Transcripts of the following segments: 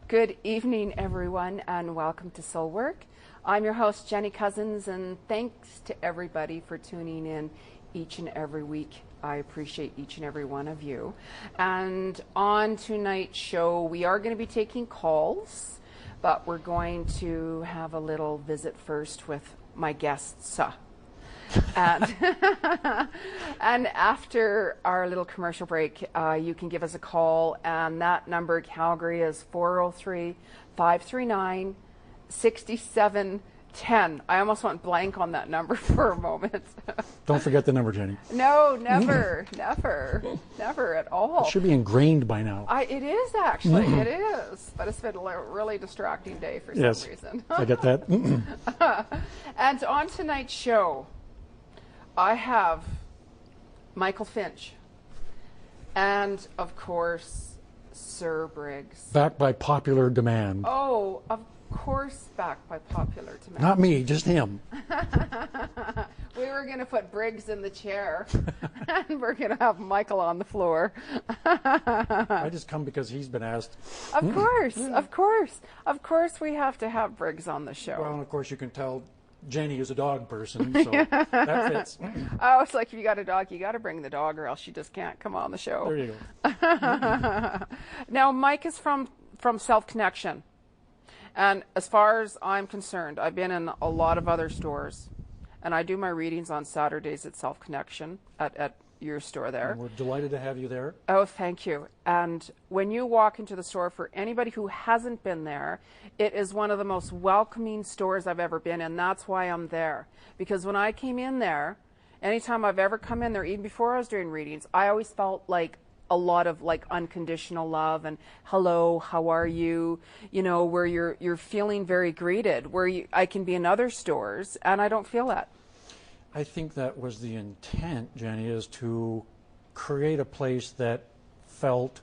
Good evening, everyone, and welcome to Soul Work. I'm your host, Jeni Cousins, and thanks to everybody for tuning in each and every week. I appreciate each and every one of you. And on tonight's show, we are going to be taking calls, but we're going to have a little visit first with my guests. And, and after our little commercial break, you can give us a call, and that number, Calgary, is 403-539-6710. I almost went blank on that number for a moment. Don't forget the number, Jeni. No, never at all. It should be ingrained by now. It is, actually. It is. But it's been a really distracting day for some reason. I get that. And on tonight's show, I have Michael Finch and, of course, Sir Briggs. Back by popular demand. Oh, of course, back by popular demand. Not me, just him. We were going to put Briggs in the chair, and we're going to have Michael on the floor. I just come because he's been asked. Of course we have to have Briggs on the show. Well, and of course you can tell Jeni is a dog person, so that fits. Oh, it's like if you got a dog, you got to bring the dog, or else she just can't come on the show. There you go. Now, Mike is from Self Connection, and as far as I'm concerned, I've been in a lot of other stores, and I do my readings on Saturdays at Self Connection at your store there. And we're delighted to have you there. Oh, thank you. And when you walk into the store, for anybody who hasn't been there, it is one of the most welcoming stores I've ever been in. That's why I'm there. Because when I came in there, anytime I've ever come in there, even before I was doing readings, I always felt like a lot of like unconditional love and hello, how are you? You know, where you're feeling very greeted, where I can be in other stores and I don't feel that. I think that was the intent, Jeni, is to create a place that felt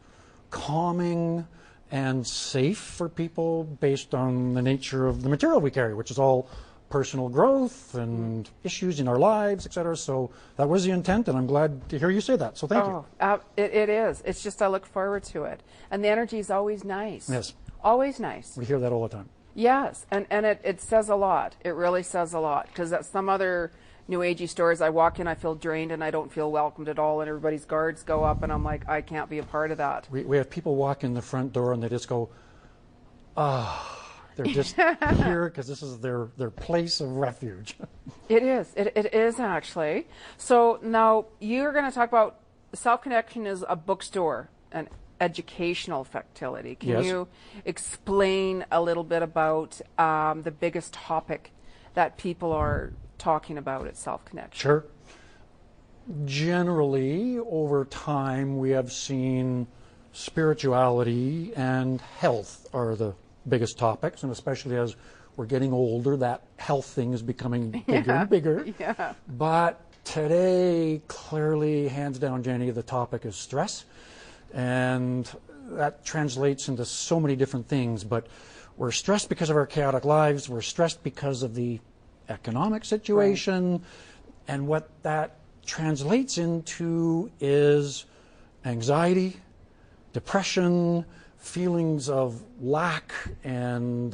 calming and safe for people based on the nature of the material we carry, which is all personal growth and issues in our lives, etc. So that was the intent, and I'm glad to hear you say that. So thank you. It is. It's just I look forward to it. And the energy is always nice. Yes. Always nice. We hear that all the time. Yes, and it says a lot. It really says a lot, because at some other New Agey stores, I walk in, I feel drained, and I don't feel welcomed at all, and everybody's guards go up, and I'm like, I can't be a part of that. We have people walk in the front door, and they just go, they're just here because this is their place of refuge. It is. It is, actually. So now you're going to talk about Self Connection is a bookstore, an educational facility. Can you explain a little bit about the biggest topic that people are talking about at Self Connection? Sure. Generally, over time, we have seen spirituality and health are the biggest topics, and especially as we're getting older, that health thing is becoming bigger and bigger. Yeah. But today, clearly, hands down, Jeni, the topic is stress, and that translates into so many different things. But we're stressed because of our chaotic lives. We're stressed because of the economic situation, right. And what that translates into is anxiety, depression, feelings of lack and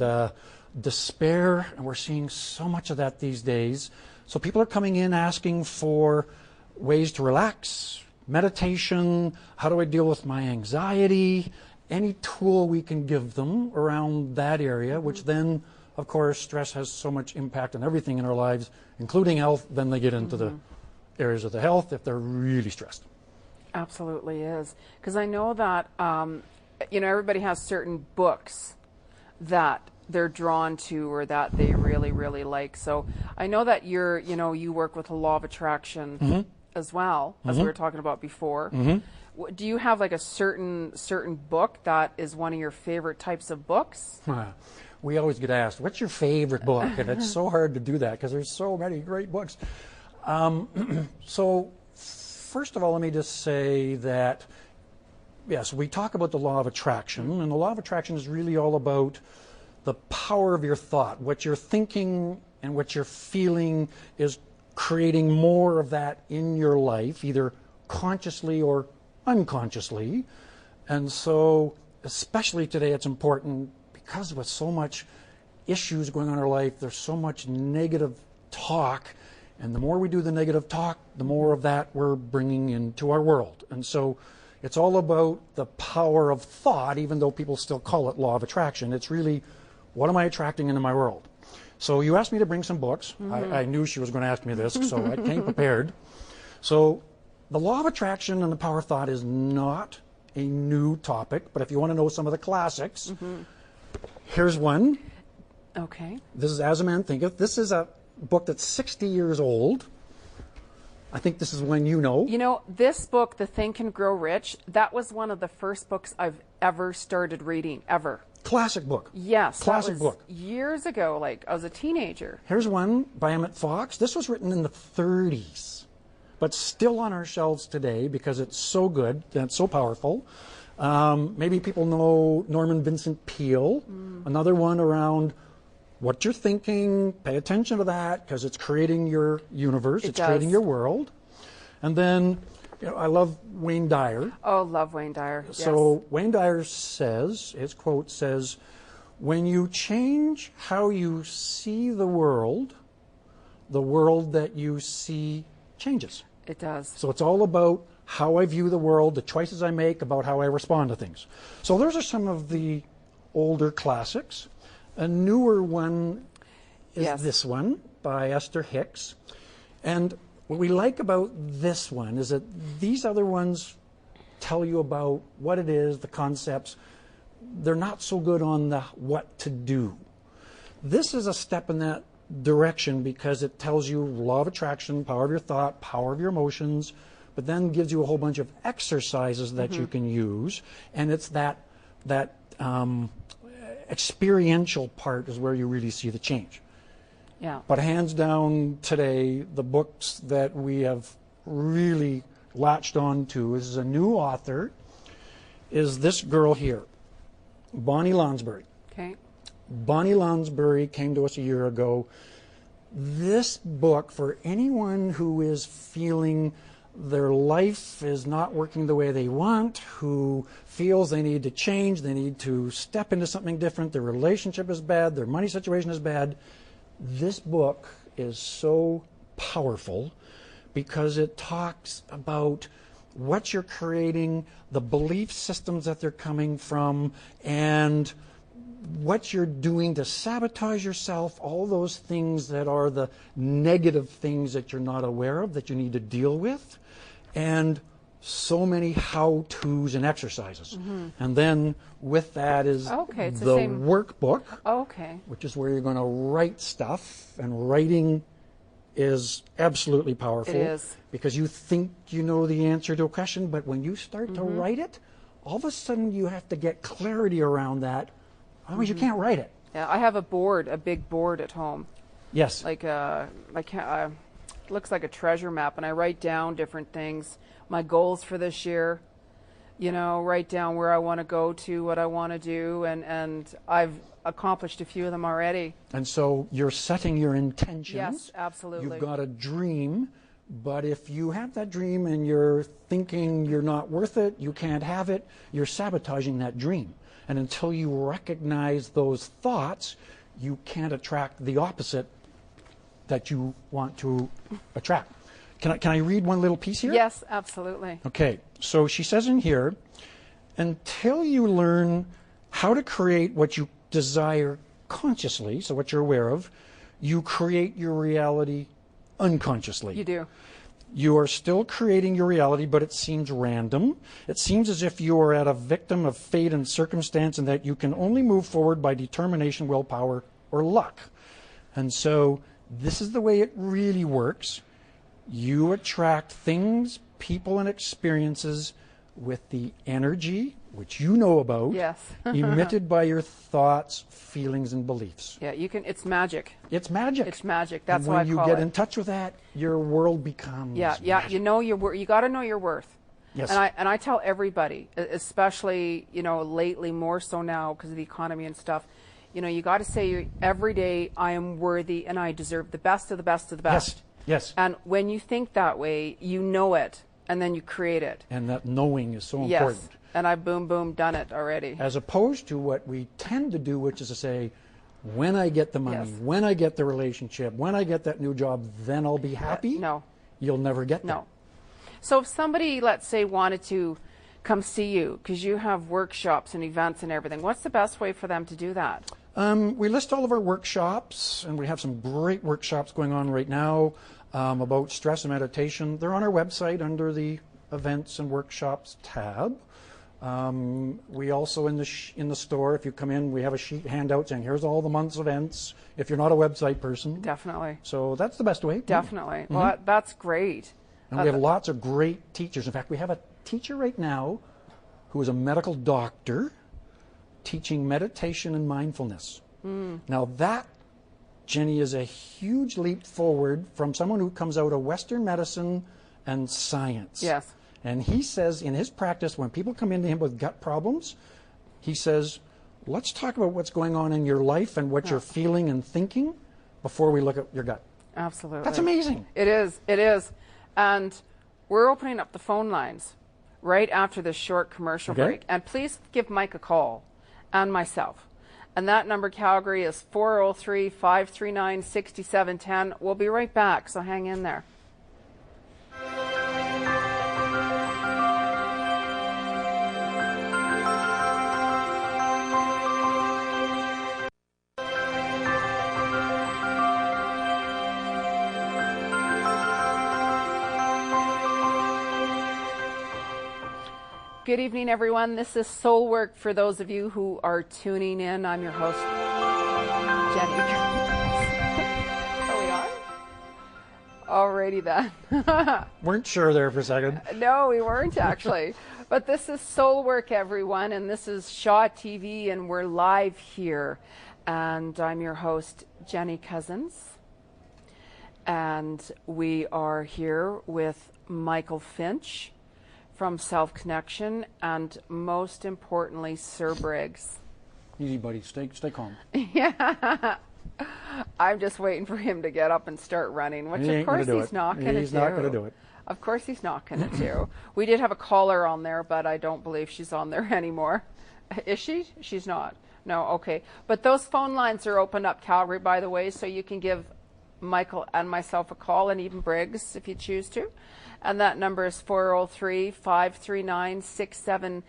despair, and we're seeing so much of that these days. So people are coming in asking for ways to relax, meditation, how do I deal with my anxiety, any tool we can give them around that area, which then, of course, stress has so much impact on everything in our lives, including health. Then they get into the areas of the health if they're really stressed. Absolutely is. Because I know that, everybody has certain books that they're drawn to or that they really, really like. So I know that you work with the law of attraction as well, as we were talking about before. Do you have like a certain book that is one of your favorite types of books? We always get asked, what's your favorite book? And it's so hard to do that because there's so many great books. So first of all, let me just say that, yes, we talk about the law of attraction, and the law of attraction is really all about the power of your thought. What you're thinking and what you're feeling is creating more of that in your life, either consciously or unconsciously. And so, especially today, it's important because with so much issues going on in our life, there's so much negative talk, and the more we do the negative talk, the more of that we're bringing into our world. And so it's all about the power of thought, even though people still call it law of attraction. It's really, what am I attracting into my world? So you asked me to bring some books. I knew she was going to ask me this, so I came prepared. So the law of attraction and the power of thought is not a new topic, but if you want to know some of the classics, here's one. Okay. This is As a Man Thinketh. This is a book that's 60 years old. I think this is one you know. You know, this book, The Think and Grow Rich, that was one of the first books I've ever started reading, ever. Classic book. Yes. Classic that was book. Years ago, like I was a teenager. Here's one by Emmett Fox. This was written in the 30s, but still on our shelves today because it's so good and it's so powerful. Maybe people know Norman Vincent Peale. Another one around what you're thinking. Pay attention to that because it's creating your universe. It's creating your world. And then, you know, I love Wayne Dyer. Oh, love Wayne Dyer. So yes. Wayne Dyer says, his quote says, when you change how you see the world that you see changes. It does. So it's all about how I view the world, the choices I make, about how I respond to things. So those are some of the older classics. A newer one is this one by Esther Hicks. And what we like about this one is that these other ones tell you about what it is, the concepts. They're not so good on the what to do. This is a step in that direction because it tells you law of attraction, power of your thought, power of your emotions, but then gives you a whole bunch of exercises that you can use. And it's that experiential part is where you really see the change. Yeah. But hands down today, the books that we have really latched on to is a new author, is this girl here, Bonnie Lonsbury. Okay. Bonnie Lonsbury came to us a year ago. This book, for anyone who is feeling their life is not working the way they want, who feels they need to change, they need to step into something different, their relationship is bad, their money situation is bad, this book is so powerful because it talks about what you're creating, the belief systems that they're coming from, and what you're doing to sabotage yourself, all those things that are the negative things that you're not aware of, that you need to deal with, and so many how-tos and exercises. And then with that is the workbook, which is where you're going to write stuff, and writing is absolutely powerful. It is. Because you think you know the answer to a question, but when you start to write it, all of a sudden you have to get clarity around that. Otherwise you can't write it. Yeah, I have a big board at home. Yes. Like looks like a treasure map, and I write down different things, my goals for this year, you know, write down where I want to go to, what I want to do, and I've accomplished a few of them already. And so you're setting your intentions. Yes, absolutely. You've got a dream, but if you have that dream and you're thinking you're not worth it, you can't have it, you're sabotaging that dream. And until you recognize those thoughts, you can't attract the opposite that you want to attract. Can I read one little piece here? Yes, absolutely. Okay, so she says in here, until you learn how to create what you desire consciously, so what you're aware of, you create your reality unconsciously. You do. You are still creating your reality, but it seems random. It seems as if you are a victim of fate and circumstance, and that you can only move forward by determination, willpower, or luck. And so this is the way it really works. You attract things, people, and experiences with the energy, which you know about, yes. emitted by your thoughts, feelings, and beliefs. Yeah, you can. It's magic. It's magic. It's magic. That's what I call it. When you get in touch with that, your world becomes magic. You know your worth. You got to know your worth. Yes. And I tell everybody, especially lately more so now because of the economy and stuff. You got to say every day, I am worthy and I deserve the best of the best of the best. Yes. And when you think that way, you know it, and then you create it. And that knowing is so important. And I boom, done it already. As opposed to what we tend to do, which is to say, when I get the money, Yes. when I get the relationship, when I get that new job, then I'll be happy. No. You'll never get that. No. So if somebody, let's say, wanted to come see you because you have workshops and events and everything, what's the best way for them to do that? We list all of our workshops, and we have some great workshops going on right now about stress and meditation. They're on our website under the Events and Workshops tab. We also in the store, if you come in, we have a sheet handout saying here's all the month's events. If you're not a website person, Definitely. so that's the best way. Definitely. Well, that's great. And we have lots of great teachers. In fact, we have a teacher right now who is a medical doctor teaching meditation and mindfulness. Now that, Jenny, is a huge leap forward from someone who comes out of Western medicine and science. Yes. And he says in his practice, when people come into him with gut problems, he says, let's talk about what's going on in your life and what you're feeling and thinking before we look at your gut. Absolutely. That's amazing. It is. It is. And we're opening up the phone lines right after this short commercial break. And please give Mike a call and myself. And that number, Calgary, is 403-539-6710. We'll be right back, so hang in there. Good evening, everyone. This is Soul Work for those of you who are tuning in. I'm your host, Jeni Cousins. Are we on? Alrighty then. Weren't sure there for a second. No, we weren't actually. But this is Soul Work, everyone, and this is Shaw TV, and we're live here. And I'm your host, Jeni Cousins. And we are here with Michael Finch from Self Connection, and most importantly, Sir Briggs. Easy, buddy. Stay calm. Yeah. I'm just waiting for him to get up and start running, which of course he's not going to do. He's not going to do it. Of course he's not going to do. We did have a caller on there, but I don't believe she's on there anymore. Is she? She's not. No, okay. But those phone lines are open up, Calgary, by the way, so you can give Michael and myself a call, and even Briggs if you choose to. And that number is 403-539-6710.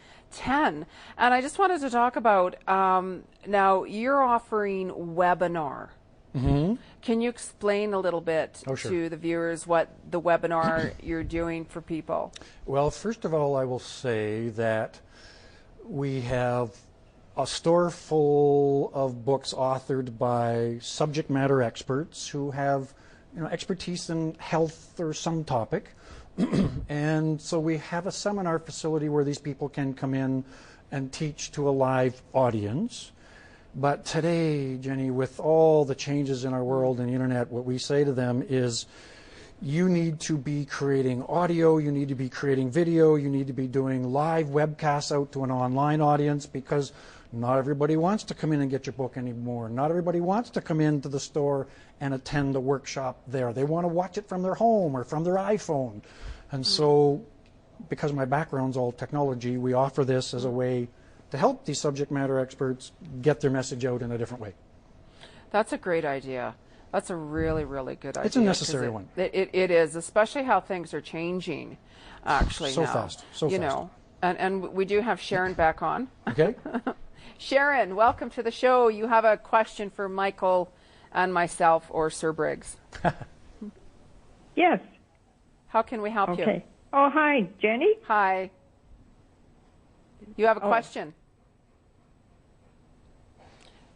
And I just wanted to talk about, now you're offering webinar. Mm-hmm. Can you explain a little bit to the viewers what the webinar you're doing for people? Well, first of all, I will say that we have a store full of books authored by subject matter experts who have, expertise in health or some topic. And so we have a seminar facility where these people can come in and teach to a live audience. But today, Jenny, with all the changes in our world and the internet, what we say to them is you need to be creating audio, you need to be creating video, you need to be doing live webcasts out to an online audience, because not everybody wants to come in and get your book anymore. Not everybody wants to come into the store and attend a workshop there. They want to watch it from their home or from their iPhone. And so, because my background's all technology, we offer this as a way to help these subject matter experts get their message out in a different way. That's a great idea. That's a really, really good idea. It's a necessary one. It is, especially how things are changing, actually, so now. Fast, so fast. And we do have Sharon back on. Okay. Sharon, welcome to the show. You have a question for Michael and myself, or Sir Briggs. Yes. How can we help you? Okay. Oh, hi, Jenny. Hi. You have a question?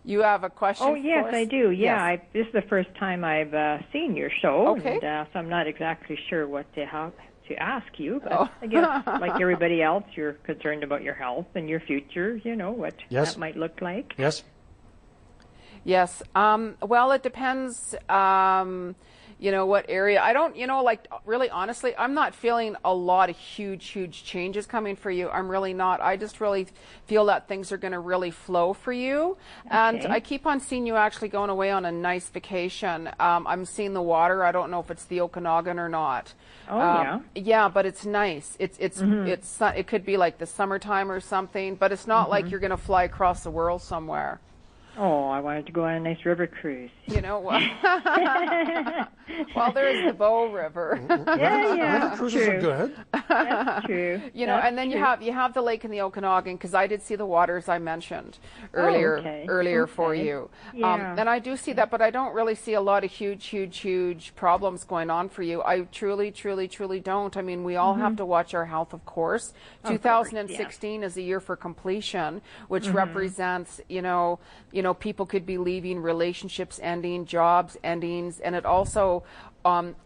You have a question Oh, yes, for us? I do. Yeah, Yes. this is the first time I've seen your show. Okay. And, so I'm not exactly sure what to ask you, but I guess, like everybody else, you're concerned about your health and your future, what that might look like. Yes. Yes. Well, it depends. you know, what area. I don't, you know, like, really honestly, I'm not feeling a lot of huge changes coming for you. I'm really not. I just really feel that things are going to really flow for you. Okay. And I keep on seeing you actually going away on a nice vacation. I'm seeing the water. I don't know if it's the Okanagan or not. Oh, yeah. Yeah, but it's nice. It could be like the summertime or something, but it's not like you're going to fly across the world somewhere. Oh, I wanted to go on a nice river cruise. You know what? Well, there's the Bow River. Yeah, river cruises true. are good. That's true. You know, That's and then true. you have the lake in the Okanagan, because I did see the waters I mentioned earlier for you. Yeah. And I do see that, but I don't really see a lot of huge problems going on for you. I truly don't. I mean, we all have to watch our health, of course. 2016 is a year for completion, which represents, you know, people could be leaving, relationships ending, jobs endings, and it also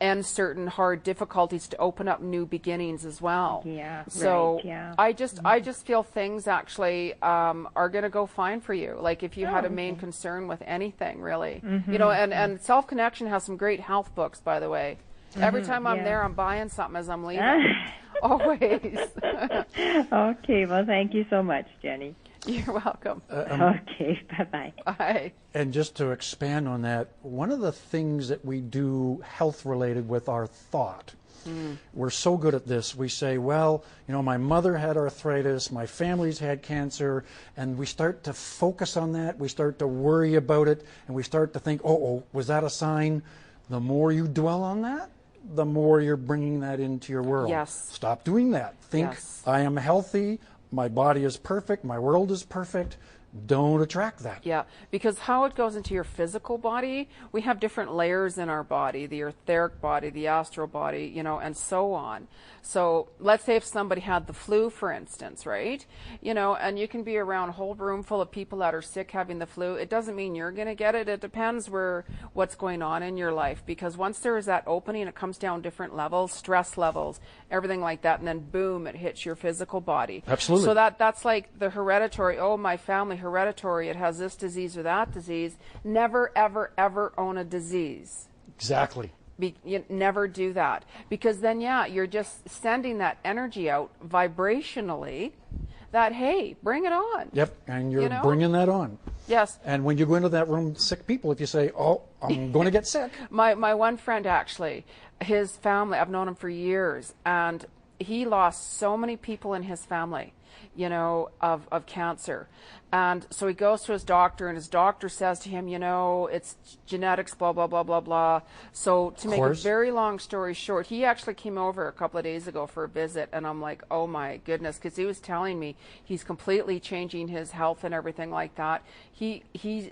ends certain hard difficulties to open up new beginnings as well. Yeah. So right, yeah. I just feel things actually are going to go fine for you. Like if you had a main concern with anything, really, you know, and Self Connection has some great health books, by the way. Every time I'm there, I'm buying something as I'm leaving. Always. Okay. Well, thank you so much, Jenny. You're welcome. Okay. Bye-bye. Bye. And just to expand on that, one of the things that we do health-related with our thought, we're so good at this. We say, well, you know, my mother had arthritis, my family's had cancer, and we start to focus on that. We start to worry about it, and we start to think, oh, was that a sign? The more you dwell on that, the more you're bringing that into your world. Yes. Stop doing that. Think, Yes. I am healthy, my body is perfect, my world is perfect. Don't attract that. Yeah, because how it goes into your physical body, we have different layers in our body, the etheric body, the astral body, you know, and so on. So let's say if somebody had the flu, for instance, right? You know, and you can be around a whole room full of people that are sick having the flu. It doesn't mean you're going to get it. It depends what's going on in your life, because once there is that opening, it comes down different levels, stress levels, everything like that, and then boom, it hits your physical body. Absolutely. So that's like the hereditary, oh, my family hereditary, it has this disease or that disease. Never, ever own a disease. Exactly. You never do that, because then, yeah, you're just sending that energy out vibrationally that, hey, bring it on. Yep, and you're You know? bringing that on. Yes. And when you go into that room, sick people, if you say, oh, I'm going to get sick. My one friend, actually, his family, I've known him for years, and he lost so many people in his family, you know, of cancer. And so he goes to his doctor, and his doctor says to him, you know, it's genetics, blah, blah, blah, blah, blah. So to make a very long story short, he actually came over a couple of days ago for a visit, and I'm like, oh my goodness, because he was telling me he's completely changing his health and everything like that. He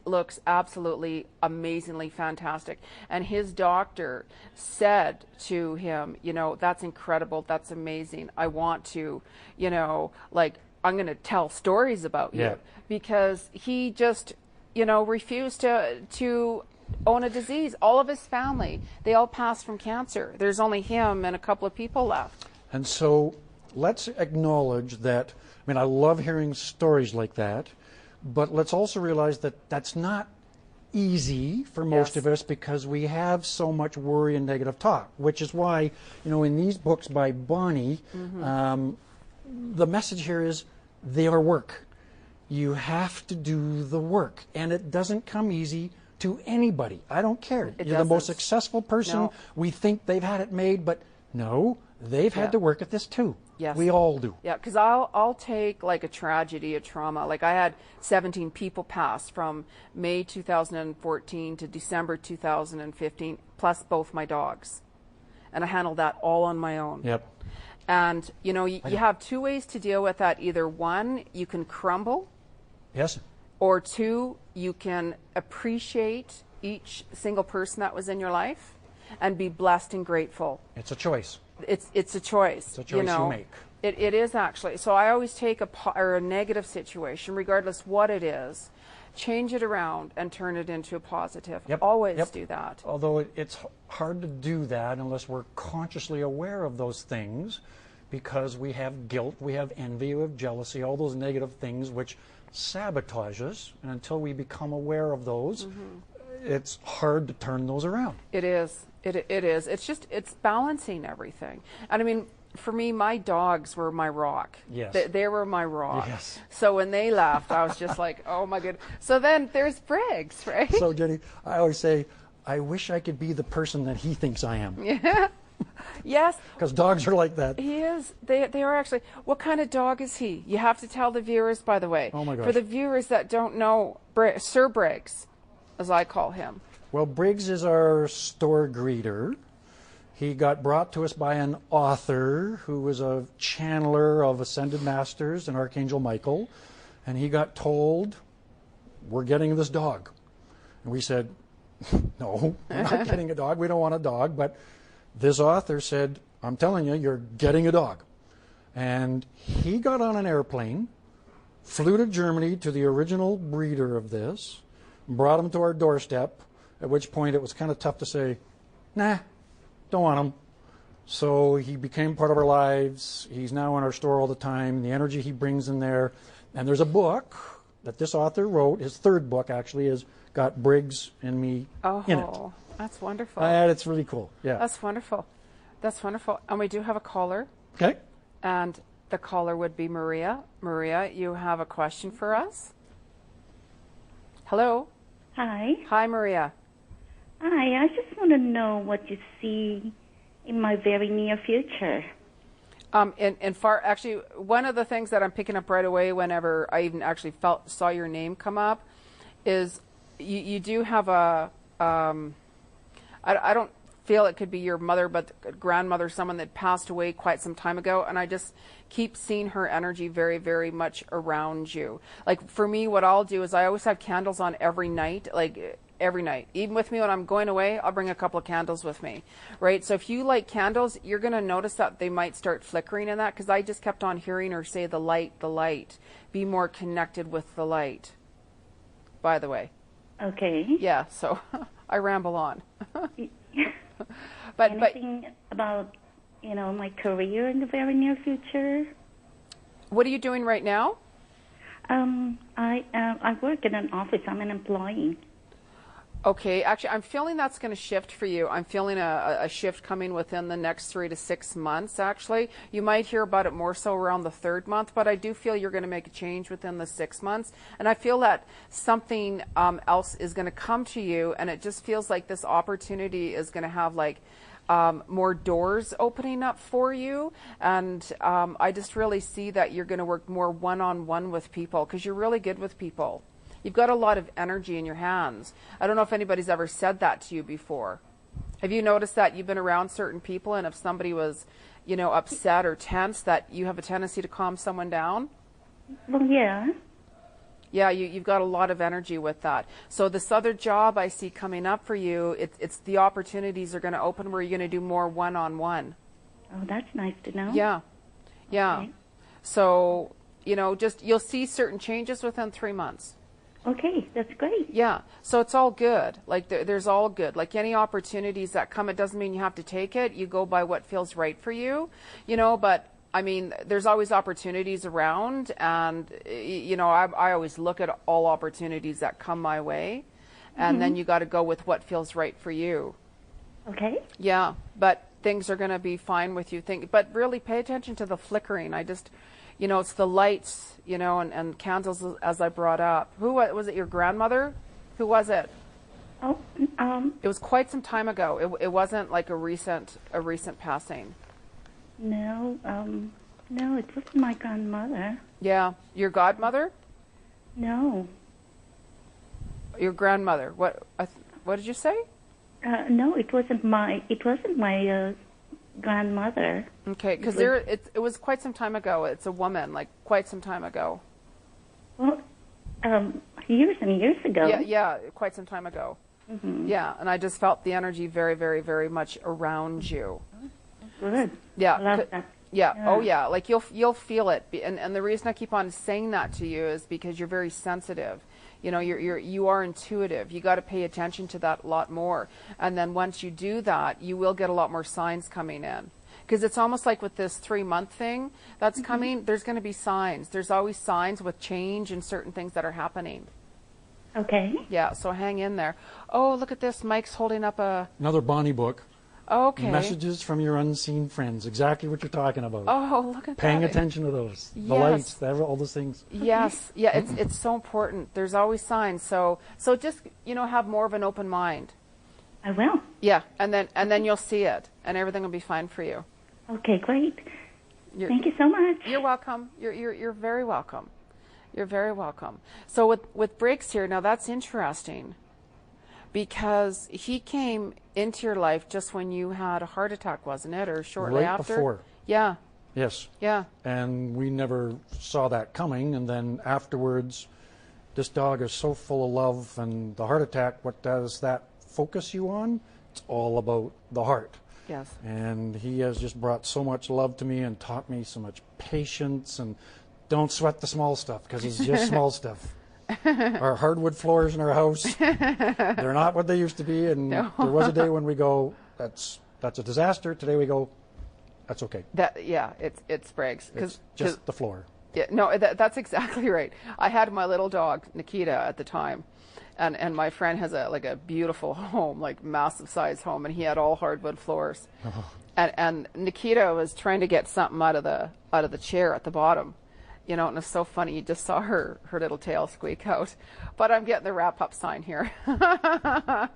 looks absolutely amazingly fantastic. And his doctor said to him, you know, that's incredible, that's amazing. I want to, you know, like, I'm going to tell stories about you. Because he just, you know, refused to own a disease. All of his family, they all passed from cancer. There's only him and a couple of people left. And so let's acknowledge that, I mean, I love hearing stories like that, but let's also realize that that's not easy for most of us, because we have so much worry and negative talk, which is why, you know, in these books by Bonnie, the message here is they are work. You have to do the work, and it doesn't come easy to anybody. I don't care. You're the most successful person. No. We think they've had it made, but no, they've had to work at this too. Yes. We all do. Yeah, because I'll take like a tragedy, a trauma. Like I had 17 people pass from May 2014 to December 2015, plus both my dogs. And I handled that all on my own. Yep. And, you know, you have two ways to deal with that. Either one, you can crumble. Yes. Or two, you can appreciate each single person that was in your life and be blessed and grateful. It's a choice. It's a choice. It's a choice you make. It is actually. So I always take a negative situation, regardless what it is, change it around and turn it into a positive. Always do that. Although it's hard to do that unless we're consciously aware of those things, because we have guilt, we have envy, we have jealousy, all those negative things which sabotage us. And until we become aware of those, it's hard to turn those around. It is. It is. It's balancing everything. And I mean, for me, my dogs were my rock. Yes. They were my rock. Yes. So when they left, I was just like, oh my goodness. So then there's Briggs, right? So Jenny, I always say, I wish I could be the person that he thinks I am. Yeah. Yes. Because dogs are like that. He is. They are actually. What kind of dog is he? You have to tell the viewers, by the way. Oh my gosh. For the viewers that don't know, Sir Briggs, as I call him. Well, Briggs is our store greeter. He got brought to us by an author who was a channeler of Ascended Masters and Archangel Michael. And he got told, we're getting this dog. And we said, no, we're not getting a dog. We don't want a dog. But this author said, I'm telling you, you're getting a dog. And he got on an airplane, flew to Germany to the original breeder of this, brought him to our doorstep, at which point it was kind of tough to say, nah, don't want him. So he became part of our lives. He's now in our store all the time. The energy he brings in there. And there's a book that this author wrote. His third book, actually, has got Briggs and me in it. Oh, that's wonderful. And it's really cool. Yeah. That's wonderful. That's wonderful. And we do have a caller. Okay. And the caller would be Maria. Maria, you have a question for us? Hello? Hi. Hi, Maria. Hi, I just want to know what you see in my very near future. Actually, one of the things that I'm picking up right away whenever I even actually saw your name come up is you do have a, I don't feel it could be your mother, but grandmother, someone that passed away quite some time ago, and I just keep seeing her energy very, very much around you. Like for me, what I'll do is I always have candles on every night, like every night. Even with me when I'm going away, I'll bring a couple of candles with me, right? So if you like candles, you're going to notice that they might start flickering in that, because I just kept on hearing her say the light, be more connected with the light, by the way. Okay. Yeah, so I ramble on. Anything about, my career in the very near future? What are you doing right now? I work in an office. I'm an employee. Okay, actually, I'm feeling that's going to shift for you. I'm feeling a shift coming within the next 3 to 6 months, actually. You might hear about it more so around the 3rd month, but I do feel you're going to make a change within the 6 months. And I feel that something else is going to come to you, and it just feels like this opportunity is going to have more doors opening up for you. And I just really see that you're going to work more one-on-one with people, because you're really good with people. You've got a lot of energy in your hands. I don't know if anybody's ever said that to you before. Have you noticed that you've been around certain people, and if somebody was, upset or tense, that you have a tendency to calm someone down? Well, yeah. Yeah, you've got a lot of energy with that. So this other job I see coming up for you, it's the opportunities are going to open where you're going to do more one-on-one. Oh, that's nice to know. Yeah. Yeah. Okay. So, you'll see certain changes within 3 months. Okay, that's great. Yeah, so it's all good. Like there's all good. Like any opportunities that come, it doesn't mean you have to take it. You go by what feels right for you, but I mean, there's always opportunities around, and I always look at all opportunities that come my way, and then you got to go with what feels right for you. Okay. Yeah, but things are going to be fine with you. But really pay attention to the flickering. It's the lights, and candles, as I brought up. Who was it? Your grandmother? Who was it? Oh, It was quite some time ago. It wasn't like a recent passing. No, it wasn't my grandmother. Yeah, your godmother? No. Your grandmother? What did you say? No, it wasn't my grandmother. Okay, because it was quite some time ago. It's a woman, like quite some time ago. Well, years and years ago. Yeah, quite some time ago. Mm-hmm. Yeah, and I just felt the energy very, very, very much around you. Good. Yeah. I love that. Yeah. Oh, yeah. Like you'll feel it, and the reason I keep on saying that to you is because you're very sensitive. You are intuitive. You got to pay attention to that a lot more. And then once you do that, you will get a lot more signs coming in. Because it's almost like with this 3-month thing that's coming, there's going to be signs. There's always signs with change and certain things that are happening. Okay. Yeah, so hang in there. Oh, look at this. Mike's holding up another Bonnie book. Okay. Messages from your unseen friends. Exactly what you're talking about. Oh, look at Paying that. attention to those. Yes. The lights, all those things. Yes. Yeah, it's so important. There's always signs. So just, have more of an open mind. I will. Yeah, and then you'll see it, and everything will be fine for you. Okay, great. Thank you so much. You're welcome. You're very welcome. You're very welcome. So with Briggs here, now that's interesting, because he came into your life just when you had a heart attack, wasn't it, or shortly after? Right before. Yeah. Yes. Yeah. And we never saw that coming, and then afterwards, this dog is so full of love, and the heart attack, what does that focus you on? It's all about the heart. Yes. And he has just brought so much love to me and taught me so much patience, and don't sweat the small stuff, because it's just small stuff. Our hardwood floors in our house, they're not what they used to be, and No. there was a day when we go, that's a disaster. Today we go, that's okay. It's Briggs. It's just the floor. Yeah, no, that's exactly right. I had my little dog, Nikita, at the time. And my friend has a beautiful home, like massive size home, and he had all hardwood floors. Oh. And Nikita was trying to get something out of the chair at the bottom, and it's so funny. You just saw her little tail squeak out. But I'm getting the wrap up sign here, and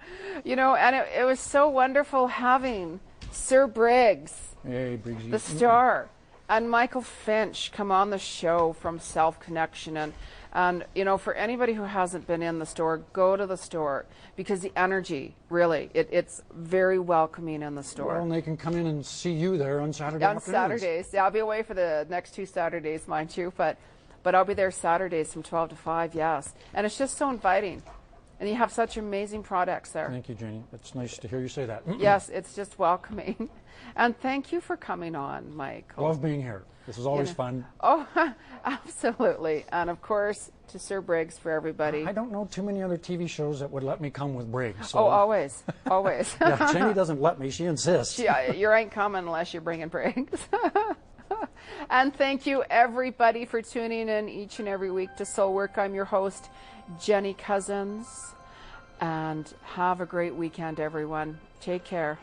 it was so wonderful having Sir Briggs, hey, Briggsy, the star, and Michael Finch come on the show from Self Connection. And for anybody who hasn't been in the store, go to the store, because the energy, really, it's very welcoming in the store. Well, and they can come in and see you there on Saturday afternoons. Saturdays. Yeah, I'll be away for the next 2 Saturdays, mind you, but I'll be there Saturdays from 12 to 5, yes. And it's just so inviting. And you have such amazing products there. Thank you, Jeni. It's nice to hear you say that. Yes, it's just welcoming. And thank you for coming on, Mike. Love being here. This is always fun. Oh, absolutely. And, of course, to Sir Briggs for everybody. I don't know too many other TV shows that would let me come with Briggs. So. Oh, always. Always. Yeah, Jeni doesn't let me. She insists. Yeah, you ain't coming unless you're bringing Briggs. And thank you, everybody, for tuning in each and every week to Soul Work. I'm your host, Jeni Cousins. And have a great weekend, everyone. Take care.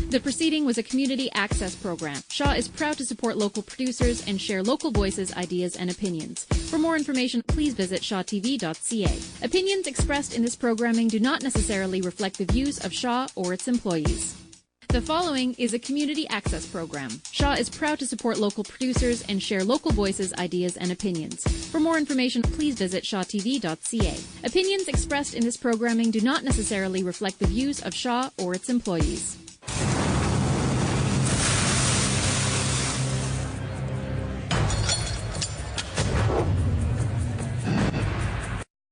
The proceeding was a community access program. Shaw is proud to support local producers and share local voices, ideas, and opinions. For more information, please visit shawtv.ca. Opinions expressed in this programming do not necessarily reflect the views of Shaw or its employees. The following is a community access program. Shaw is proud to support local producers and share local voices, ideas, and opinions. For more information, please visit shawtv.ca. Opinions expressed in this programming do not necessarily reflect the views of Shaw or its employees.